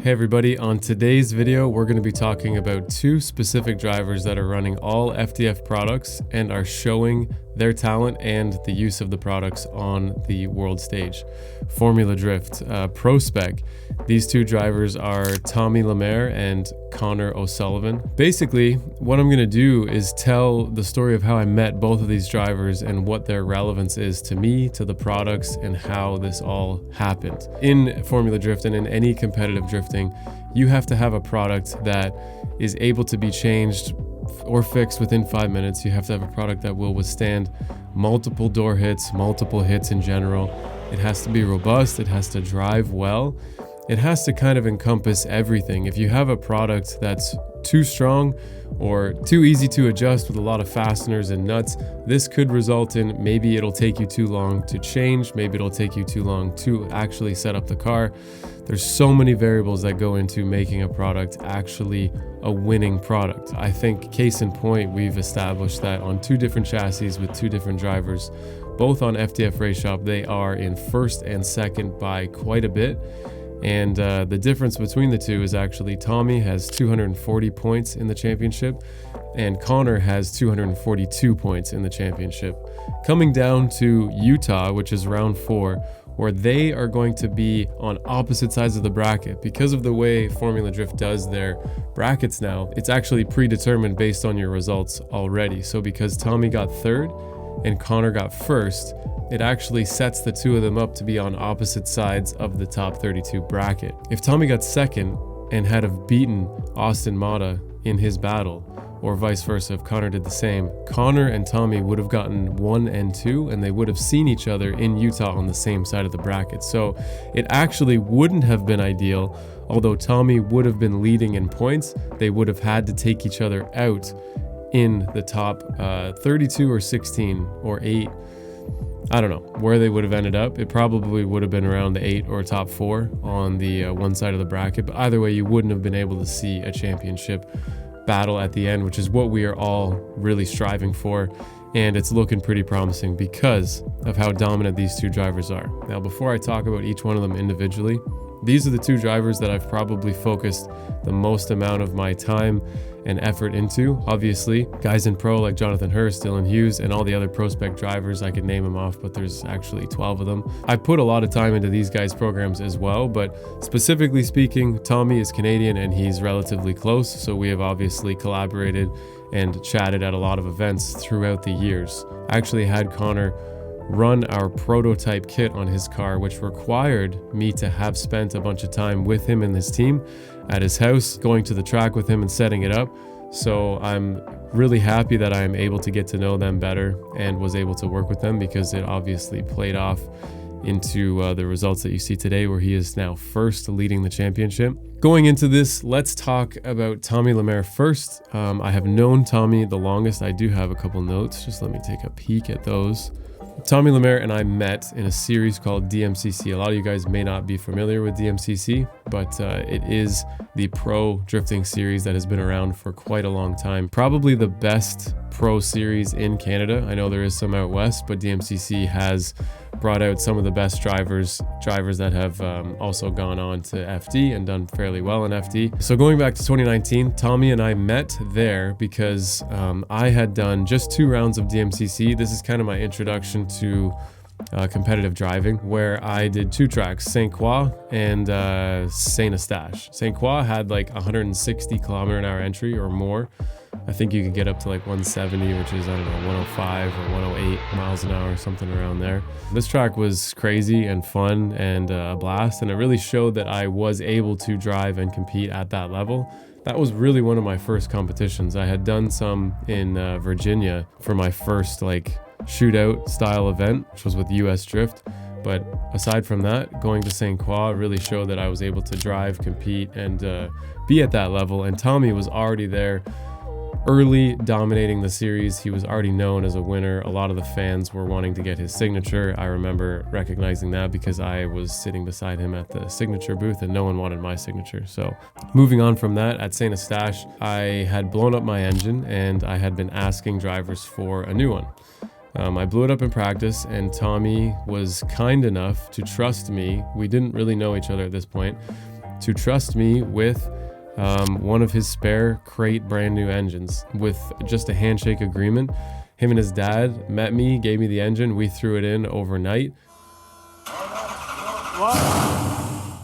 Hey everybody, on today's video we're going to be talking about two specific drivers that are running all FDF products and are showing their talent and the use of the products on the world stage. Formula Drift, Pro Spec. These two drivers are Tommy Lemaire and Connor O'Sullivan. Basically, what I'm going to do is tell the story of how I met both of these drivers and what their relevance is to me, to the products, and how this all happened. In Formula Drift and in any competitive drifting, you have to have a product that is able to be changed or fixed within 5 minutes. You have to have a product that will withstand multiple door hits, multiple hits in general. It has to be robust, it has to drive well. It has to kind of encompass everything. If you have a product that's too strong or too easy to adjust with a lot of fasteners and nuts, this could result in maybe it'll take you too long to change, maybe it'll take you too long to actually set up the car. There's so many variables that go into making a product actually a winning product. I think case in point, we've established that on two different chassis with two different drivers, both on FDF Race Shop, they are in first and second by quite a bit. And the difference between the two is actually Tommy has 240 points in the championship and Connor has 242 points in the championship. Coming down to Utah, which is round 4, where they are going to be on opposite sides of the bracket. Because of the way Formula Drift does their brackets now, it's actually predetermined based on your results already. So because Tommy got third and Connor got first, it actually sets the two of them up to be on opposite sides of the top 32 bracket. If Tommy got second and had have beaten Austin Mata in his battle, or vice versa, if Connor did the same, Connor and Tommy would have gotten 1 and 2, and they would have seen each other in Utah on the same side of the bracket. So it actually wouldn't have been ideal. Although Tommy would have been leading in points, they would have had to take each other out in the top 32 or 16 or 8. I don't know where they would have ended up. It probably would have been around the 8 or top 4 on the one side of the bracket. But either way, you wouldn't have been able to see a championship battle at the end, which is what we are all really striving for. And it's looking pretty promising because of how dominant these two drivers are. Now, before I talk about each one of them individually, these are the two drivers that I've probably focused the most amount of my time and effort into. Obviously, guys in pro like Jonathan Hurst, Dylan Hughes, and all the other Pro Spec drivers, I could name them off, but there's actually 12 of them. I put a lot of time into these guys' programs as well, but specifically speaking, Tommy is Canadian and he's relatively close, so we have obviously collaborated and chatted at a lot of events throughout the years. I actually had Connor run our prototype kit on his car, which required me to have spent a bunch of time with him and his team at his house, going to the track with him and setting it up. So I'm really happy that I am able to get to know them better and was able to work with them, because it obviously played off into the results that you see today, where he is now first leading the championship. Going into this, let's talk about Tommy Lemaire first. I have known Tommy the longest. I do have a couple notes. Just let me take a peek at those. Tommy Lemaire and I met in a series called DMCC. A lot of you guys may not be familiar with DMCC, but it is the pro drifting series that has been around for quite a long time. Probably the best pro series in Canada. I know there is some out west, but DMCC has brought out some of the best drivers that have also gone on to FD and done fairly well in FD. So going back to 2019, Tommy and I met there because I had done just 2 rounds of DMCC. This is kind of my introduction to competitive driving, where I did 2 tracks, St. Croix and Saint Eustache. St. Croix had like 160 km/h entry or more. I think you could get up to like 170, which is, I don't know, 105 or 108 miles an hour, something around there. This track was crazy and fun and a blast, and it really showed that I was able to drive and compete at that level. That was really one of my first competitions. I had done some in Virginia for my first like shootout style event, which was with US Drift. But aside from that, going to St. Croix really showed that I was able to drive, compete, and be at that level. And Tommy was already there, early dominating the series. He was already known as a winner. A lot of the fans were wanting to get his signature. I remember recognizing that because I was sitting beside him at the signature booth and no one wanted my signature. So moving on from that, at Saint Eustache, I had blown up my engine and I had been asking drivers for a new one. I blew it up in practice, and Tommy was kind enough to trust me. We didn't really know each other at this point, to trust me with one of his spare crate brand new engines with just a handshake agreement. Him and his dad met me, gave me the engine, we threw it in overnight.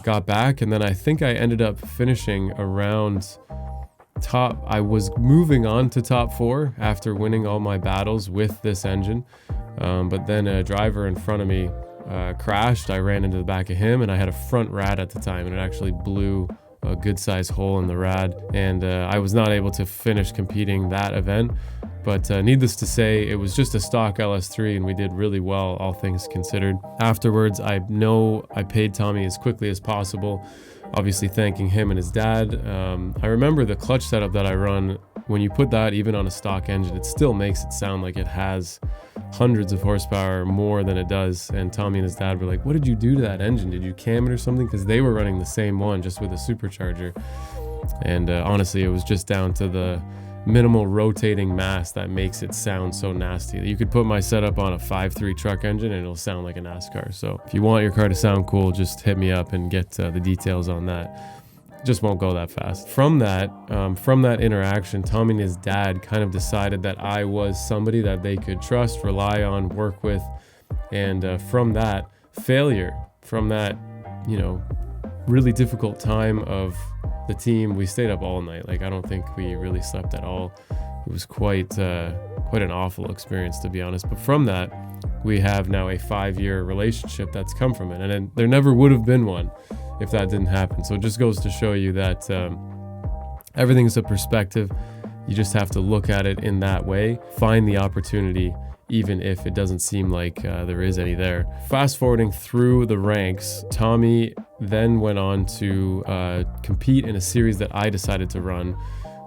Got back, and then I think I ended up finishing around top. I was moving on to top 4 after winning all my battles with this engine, but then a driver in front of me crashed. I ran into the back of him, and I had a front rad at the time, and it actually blew a good sized hole in the rad, and I was not able to finish competing that event. But needless to say, it was just a stock LS3, and we did really well, all things considered. Afterwards, I know I paid Tommy as quickly as possible, obviously thanking him and his dad. I remember the clutch setup that I run. When you put that even on a stock engine, it still makes it sound like it has hundreds of horsepower more than it does. And Tommy and his dad were like, what did you do to that engine? Did you cam it or something? Because they were running the same one, just with a supercharger. And honestly, it was just down to the minimal rotating mass that makes it sound so nasty. You could put my setup on a 5.3 truck engine and it'll sound like a NASCAR. So if you want your car to sound cool, just hit me up and get the details on that. Just won't go that fast. From that interaction, Tommy and his dad kind of decided that I was somebody that they could trust, rely on, work with. And from that failure, from that, really difficult time of the team, we stayed up all night. Like, I don't think we really slept at all. It was quite an awful experience, to be honest. But from that, we have now a 5-year relationship that's come from it. And there never would have been one if that didn't happen. So it just goes to show you that everything's a perspective. You just have to look at it in that way, find the opportunity, even if it doesn't seem like there is any there. Fast forwarding through the ranks, Tommy then went on to compete in a series that I decided to run,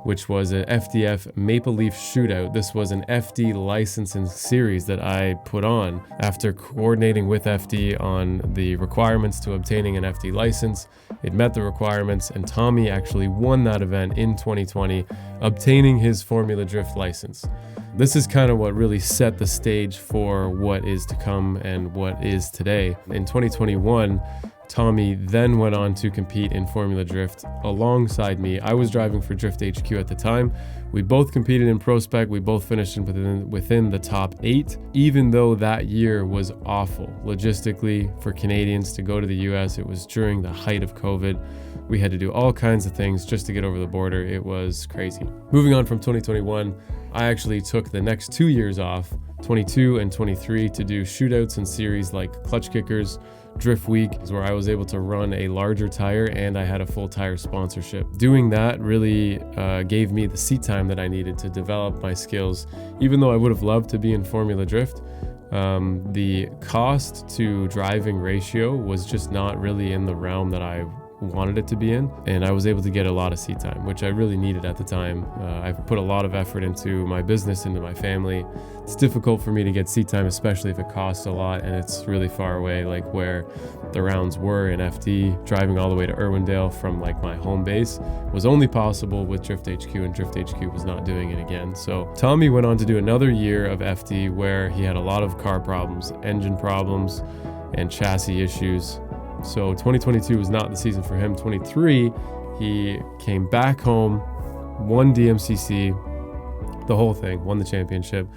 which was an FDF Maple Leaf Shootout. This was an FD licensing series that I put on after coordinating with FD on the requirements to obtaining an FD license. It met the requirements, and Tommy actually won that event in 2020, obtaining his Formula Drift license. This is kind of what really set the stage for what is to come and what is today. In 2021, Tommy then went on to compete in Formula Drift alongside me. I was driving for Drift HQ at the time. We both competed in Pro Spec. We both finished within the top 8, even though that year was awful. Logistically, for Canadians to go to the US, it was during the height of COVID. We had to do all kinds of things just to get over the border. It was crazy. Moving on from 2021, I actually took the next 2 years off, 22 and 23, to do shootouts and series like Clutch Kickers, Drift Week, where I was able to run a larger tire and I had a full tire sponsorship. Doing that really gave me the seat time that I needed to develop my skills. Even though I would have loved to be in Formula Drift, the cost to driving ratio was just not really in the realm that I wanted it to be in, and I was able to get a lot of seat time, which I really needed at the time. I've put a lot of effort into my business, into my family. It's difficult for me to get seat time, especially if it costs a lot and it's really far away, like where the rounds were in FD. Driving all the way to Irwindale from like my home base was only possible with Drift HQ, and Drift HQ was not doing it again. So Tommy went on to do another year of FD where he had a lot of car problems, engine problems, and chassis issues. So 2022 was not the season for him. 23, he came back home, won DMCC, the whole thing, won the championship,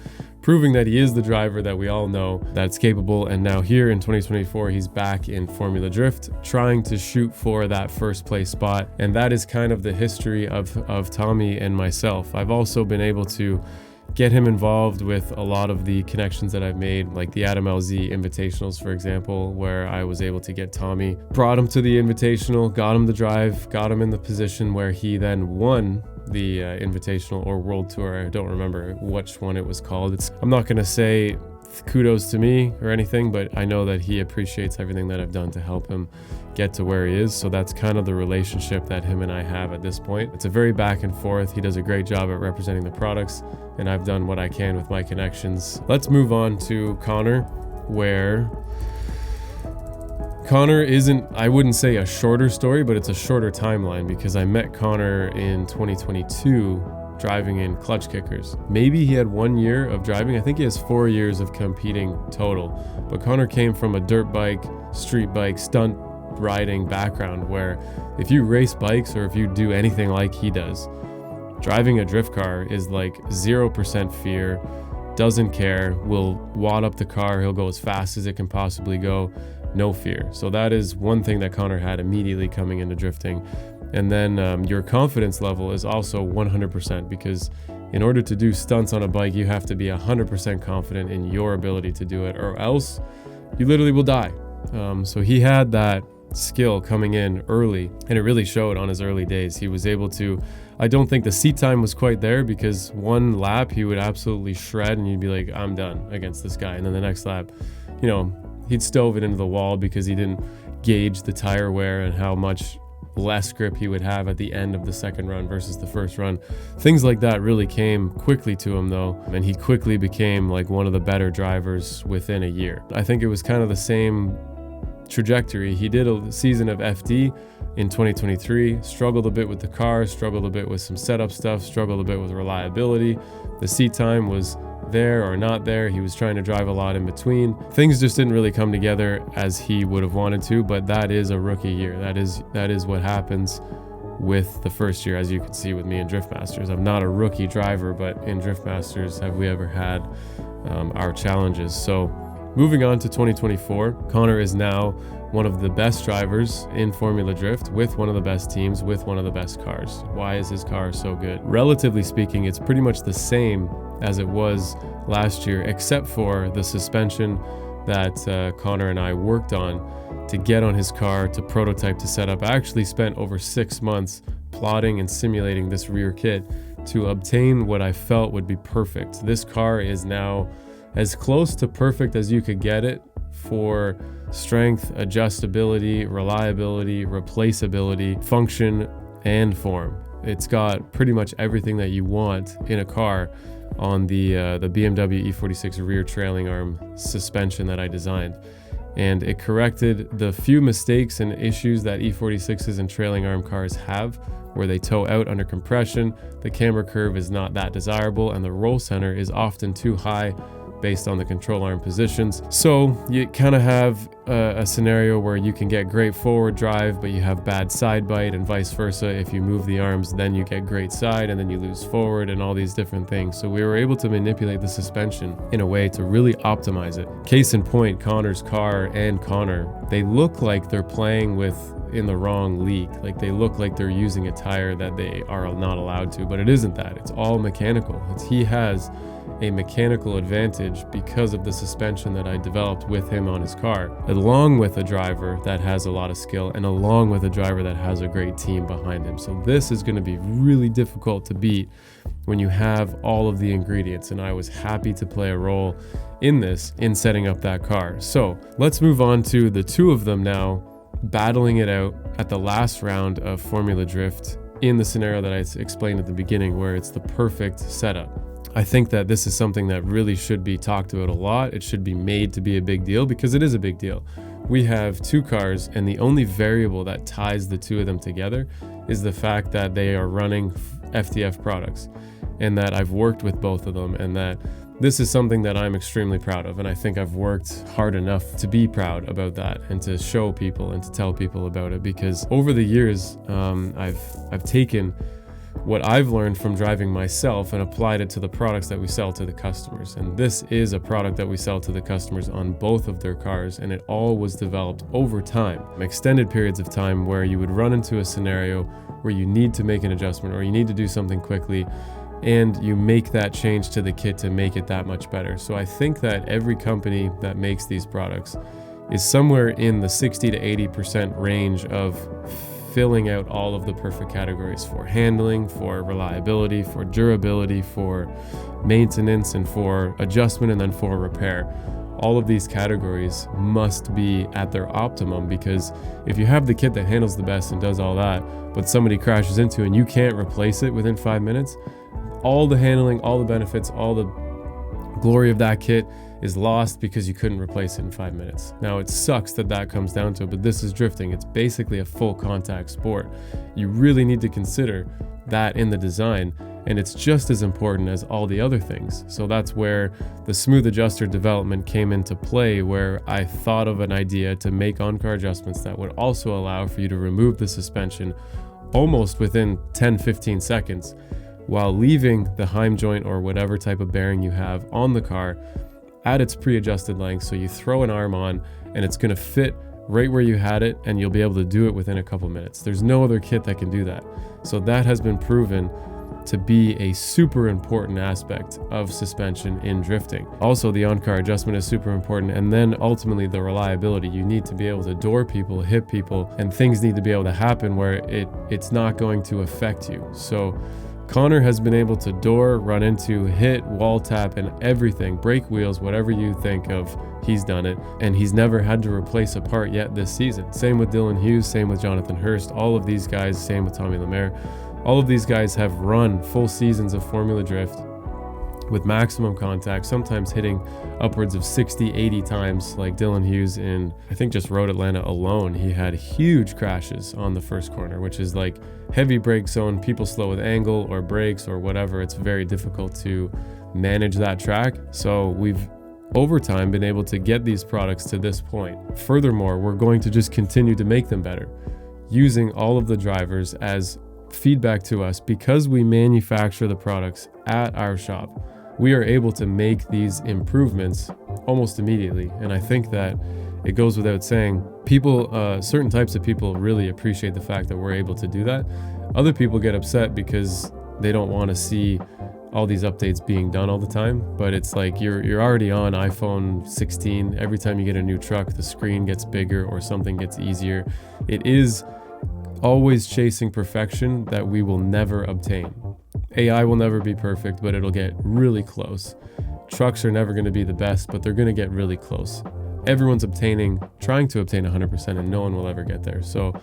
proving that he is the driver that we all know that's capable. And now here in 2024, he's back in Formula Drift, trying to shoot for that first place spot. And that is kind of the history of Tommy and myself. I've also been able to get him involved with a lot of the connections that I've made, like the Adam LZ Invitationals, for example, where I was able to get Tommy, brought him to the Invitational, got him the drive, got him in the position where he then won the Invitational or World Tour. I don't remember which one it was called. I'm not going to say kudos to me or anything, but I know that he appreciates everything that I've done to help him get to where he is. So that's kind of the relationship that him and I have at this point. It's a very back and forth. He does a great job at representing the products, and I've done what I can with my connections. Let's move on to Connor, where Connor isn't, I wouldn't say a shorter story, but it's a shorter timeline, because I met Connor in 2022 driving in Clutch Kickers. Maybe he had 1 year of driving. I think he has 4 years of competing total. But Connor came from a dirt bike, street bike, stunt riding background where if you race bikes or if you do anything like he does, driving a drift car is like 0% fear, doesn't care, will wad up the car, he'll go as fast as it can possibly go, no fear. So that is one thing that Connor had immediately coming into drifting. And then your confidence level is also 100%, because in order to do stunts on a bike, you have to be 100% confident in your ability to do it, or else you literally will die. So he had that skill coming in early, and it really showed on his early days. He was able to, I don't think the seat time was quite there, because one lap he would absolutely shred and you'd be like, I'm done against this guy. And then the next lap, you know, he'd stove it into the wall because he didn't gauge the tire wear and how much less grip he would have at the end of the second run versus the first run. Things like that really came quickly to him though, and he quickly became like one of the better drivers within a year. I think it was kind of the same trajectory. He did a season of FD in 2023, struggled a bit with the car, struggled a bit with some setup stuff, struggled a bit with reliability. The seat time was there or not there. He was trying to drive a lot in between. Things just didn't really come together as he would have wanted to, but that is a rookie year. That is what happens with the first year, as you can see with me in Drift Masters. I'm not a rookie driver, but in Drift Masters have we ever had our challenges. So moving on to 2024, Connor is now one of the best drivers in Formula Drift, with one of the best teams, with one of the best cars. Why is his car so good? Relatively speaking, it's pretty much the same as it was last year, except for the suspension that Connor and I worked on to get on his car, to prototype, to set up. I actually spent over 6 months plotting and simulating this rear kit to obtain what I felt would be perfect. This car is now as close to perfect as you could get it for strength, adjustability, reliability, replaceability, function, and form. It's got pretty much everything that you want in a car on the BMW E46 rear trailing arm suspension that I designed. And it corrected the few mistakes and issues that E46s and trailing arm cars have, where they tow out under compression, the camber curve is not that desirable, and the roll center is often too high based on the control arm positions. So you kind of have a scenario where you can get great forward drive, but you have bad side bite, and vice versa. If you move the arms, then you get great side, and then you lose forward, and all these different things. So we were able to manipulate the suspension in a way to really optimize it. Case in point, Connor's car and Connor, they look like they're playing in the wrong league. Like they look like they're using a tire that they are not allowed to, but it isn't that. It's all mechanical. He has a mechanical advantage because of the suspension that I developed with him on his car, along with a driver that has a lot of skill and along with a driver that has a great team behind him. So this is going to be really difficult to beat when you have all of the ingredients, and I was happy to play a role in this, in setting up that car. So let's move on to the two of them now battling it out at the last round of Formula Drift in the scenario that I explained at the beginning, where it's the perfect setup. I think that this is something that really should be talked about a lot. It should be made to be a big deal, because it is a big deal. We have two cars, and the only variable that ties the two of them together is the fact that they are running FDF products, and that I've worked with both of them, and that this is something that I'm extremely proud of. And I think I've worked hard enough to be proud about that and to show people and to tell people about it, because over the years, I've taken what I've learned from driving myself and applied it to the products that we sell to the customers. And this is a product that we sell to the customers on both of their cars, and it all was developed over time, extended periods of time, where you would run into a scenario where you need to make an adjustment or you need to do something quickly, and you make that change to the kit to make it that much better. So I think that every company that makes these products is somewhere in the 60 to 80% range of filling out all of the perfect categories for handling, for reliability, for durability, for maintenance, and for adjustment, and then for repair. All of these categories must be at their optimum, because if you have the kit that handles the best and does all that, but somebody crashes into it and you can't replace it within 5 minutes, all the handling, all the benefits, all the glory of that kit is lost because you couldn't replace it in 5 minutes. Now, it sucks that that comes down to it, but this is drifting. It's basically a full contact sport. You really need to consider that in the design, and it's just as important as all the other things. So that's where the smooth adjuster development came into play, where I thought of an idea to make on-car adjustments that would also allow for you to remove the suspension almost within 10-15 seconds, while leaving the Heim joint or whatever type of bearing you have on the car at its pre-adjusted length. So you throw an arm on and it's going to fit right where you had it, and you'll be able to do it within a couple minutes. There's no other kit that can do that. So that has been proven to be a super important aspect of suspension in drifting. Also, the on-car adjustment is super important, and then ultimately the reliability. You need to be able to door people, hit people, and things need to be able to happen where it's not going to affect you. So Connor has been able to door, run into, hit, wall tap, and everything, brake wheels, whatever you think of, he's done it. And he's never had to replace a part yet this season. Same with Dylan Hughes, same with Jonathan Hurst, all of these guys, same with Tommy Lemaire. All of these guys have run full seasons of Formula Drift with maximum contact, sometimes hitting upwards of 60, 80 times, like Dylan Hughes in, I think just Road Atlanta alone. He had huge crashes on the first corner, which is like heavy brake zone, people slow with angle or brakes or whatever. It's very difficult to manage that track. So we've over time been able to get these products to this point. Furthermore, we're going to just continue to make them better, using all of the drivers as feedback to us. Because we manufacture the products at our shop, we are able to make these improvements almost immediately. And I think that it goes without saying, people, certain types of people really appreciate the fact that we're able to do that. Other people get upset because they don't want to see all these updates being done all the time. But it's like you're already on iPhone 16. Every time you get a new truck, the screen gets bigger or something gets easier. It is always chasing perfection that we will never obtain. AI will never be perfect, but it'll get really close. Trucks are never going to be the best, but they're going to get really close. Everyone's trying to obtain 100%, and no one will ever get there. So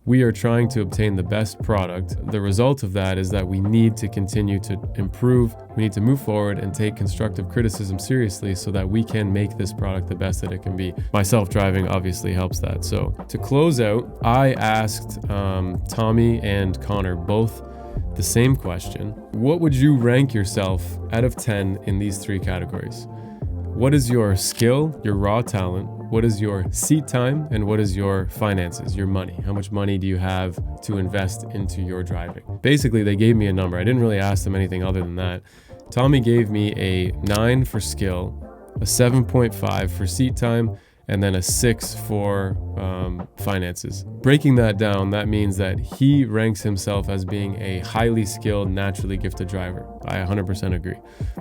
we are trying to obtain the best product. The result of that is that we need to continue to improve. We need to move forward and take constructive criticism seriously so that we can make this product the best that it can be. My self-driving obviously helps that. So to close out, I asked Tommy and Connor both the same question. What would you rank yourself out of 10 in these three categories? What is your skill, your raw talent? What is your seat time? And what is your finances, your money? How much money do you have to invest into your driving? Basically, they gave me a number. I didn't really ask them anything other than that. Tommy gave me a 9 for skill, a 7.5 for seat time, and then a 6 for finances. Breaking that down, that means that he ranks himself as being a highly skilled, naturally gifted driver. I 100% agree.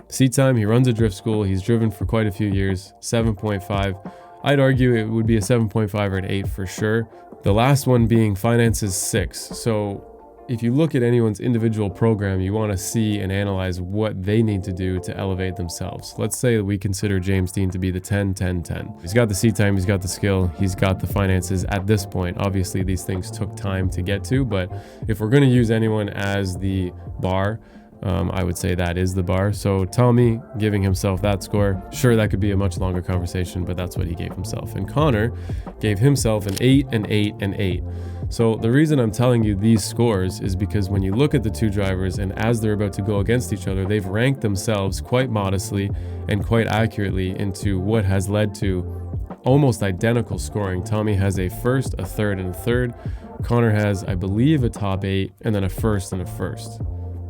Seat time, he runs a drift school. He's driven for quite a few years, 7.5. I'd argue it would be a 7.5 or an 8 for sure. The last one being finances, 6. So if you look at anyone's individual program, you want to see and analyze what they need to do to elevate themselves. Let's say that we consider James Dean to be the 10-10-10. He's got the seat time, he's got the skill, he's got the finances at this point. Obviously, these things took time to get to, but if we're going to use anyone as the bar, I would say that is the bar. So Tommy giving himself that score, sure, that could be a much longer conversation, but that's what he gave himself. And Connor gave himself an 8, an 8, an 8. So the reason I'm telling you these scores is because when you look at the two drivers and as they're about to go against each other, they've ranked themselves quite modestly and quite accurately into what has led to almost identical scoring. Tommy has a first, a third, and a third. Connor has, I believe, a top 8 and then a first and a first.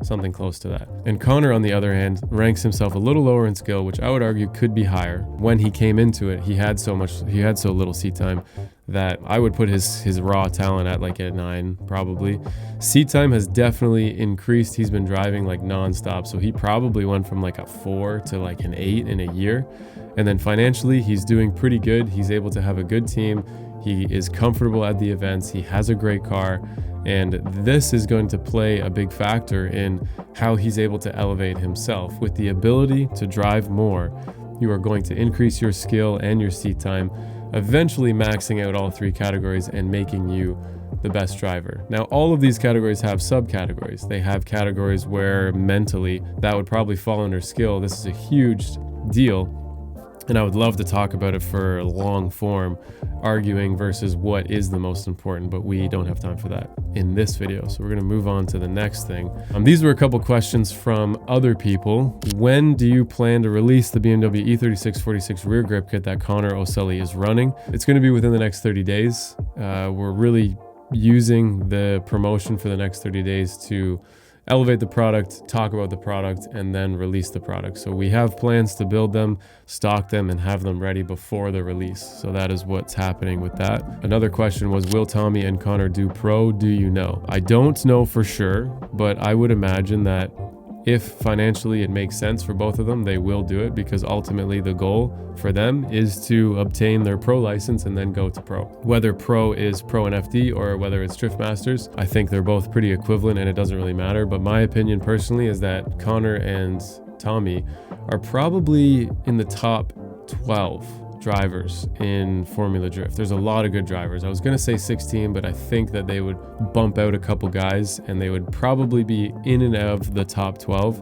Something close to that. And Connor, on the other hand, ranks himself a little lower in skill, which I would argue could be higher. When he came into it, he had so little seat time that I would put his raw talent at like a 9 probably. Seat time has definitely increased. He's been driving like nonstop, so he probably went from like a 4 to like an 8 in a year. And then financially, he's doing pretty good. He's able to have a good team. He is comfortable at the events. He has a great car. And this is going to play a big factor in how he's able to elevate himself. With the ability to drive more, you are going to increase your skill and your seat time, eventually maxing out all three categories and making you the best driver. Now, all of these categories have subcategories. They have categories where mentally that would probably fall under skill. This is a huge deal. And I would love to talk about it for long form, arguing versus what is the most important, but we don't have time for that in this video. So we're going to move on to the next thing. These were a couple questions from other people. When do you plan to release the BMW E3646 rear grip kit that Connor O'Sully is running? It's going to be within the next 30 days. We're really using the promotion for the next 30 days to elevate the product, talk about the product, and then release the product. So we have plans to build them, stock them, and have them ready before the release. So that is what's happening with that. Another question was, will Tommy and Connor do pro? Do you know? I don't know for sure, but I would imagine that if financially it makes sense for both of them, they will do it, because ultimately the goal for them is to obtain their pro license and then go to pro. Whether pro is pro and FD or whether it's Drift Masters, I think they're both pretty equivalent and it doesn't really matter. But my opinion personally is that Connor and Tommy are probably in the top 12 drivers in Formula Drift. There's a lot of good drivers. I was going to say 16, but I think that they would bump out a couple guys and they would probably be in and out of the top 12.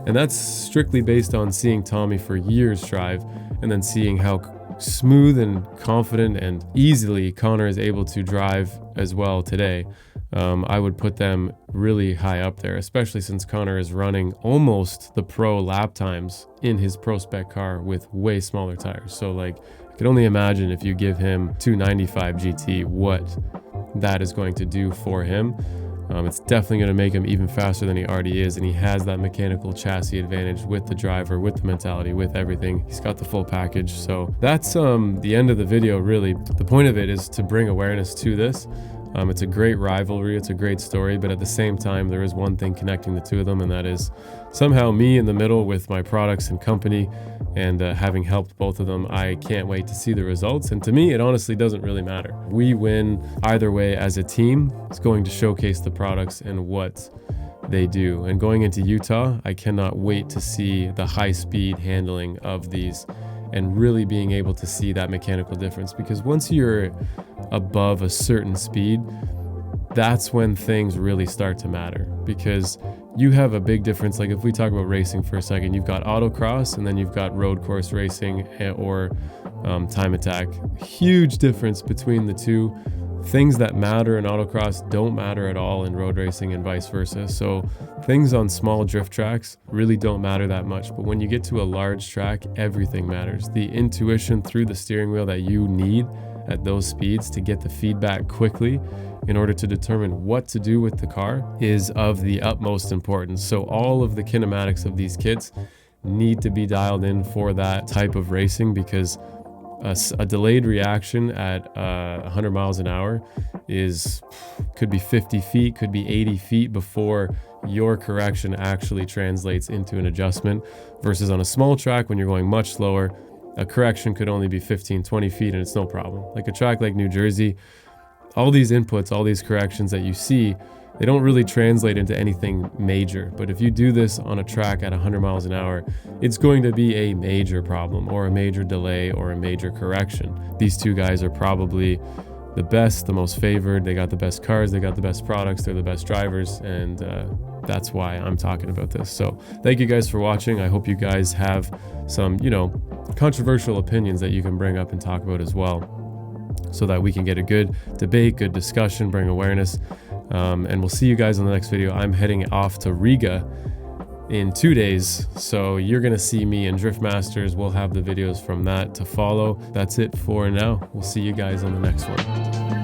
And that's strictly based on seeing Tommy for years drive and then seeing how smooth and confident and easily Connor is able to drive as well today. I would put them really high up there, especially since Connor is running almost the pro lap times in his pro spec car with way smaller tires. So like, I can only imagine if you give him 295 GT, what that is going to do for him. It's definitely going to make him even faster than he already is, and he has that mechanical chassis advantage with the driver, with the mentality, with everything. He's got the full package. So that's the end of the video, really. The point of it is to bring awareness to this. It's a great rivalry, it's a great story, but at the same time, there is one thing connecting the two of them, and that is somehow me in the middle with my products and company, and having helped both of them. I can't wait to see the results, and to me, it honestly doesn't really matter. We win either way as a team. It's going to showcase the products and what they do. And going into Utah, I cannot wait to see the high-speed handling of these and really being able to see that mechanical difference, because once you're above a certain speed, that's when things really start to matter, because you have a big difference. Like if we talk about racing for a second, you've got autocross and then you've got road course racing or time attack. Huge difference between the two. Things that matter in autocross don't matter at all in road racing and vice versa. So things on small drift tracks really don't matter that much. But when you get to a large track, everything matters. The intuition through the steering wheel that you need at those speeds to get the feedback quickly in order to determine what to do with the car is of the utmost importance. So all of the kinematics of these kits need to be dialed in for that type of racing, because a delayed reaction at 100 miles an hour could be 50 feet, could be 80 feet before your correction actually translates into an adjustment, versus on a small track when you're going much slower, a correction could only be 15, 20 feet and it's no problem. Like a track like New Jersey, all these inputs, all these corrections that you see, they don't really translate into anything major. But if you do this on a track at 100 miles an hour, it's going to be a major problem or a major delay or a major correction. These two guys are probably the best, the most favored. They got the best cars, they got the best products, they're the best drivers, and that's why I'm talking about this. So thank you guys for watching. I hope you guys have some, controversial opinions that you can bring up and talk about as well, so that we can get a good debate, good discussion, bring awareness. And we'll see you guys on the next video. I'm heading off to Riga in 2 days, so you're gonna see me in Drift Masters. We'll have the videos from that to follow. That's it for now. We'll see you guys on the next one.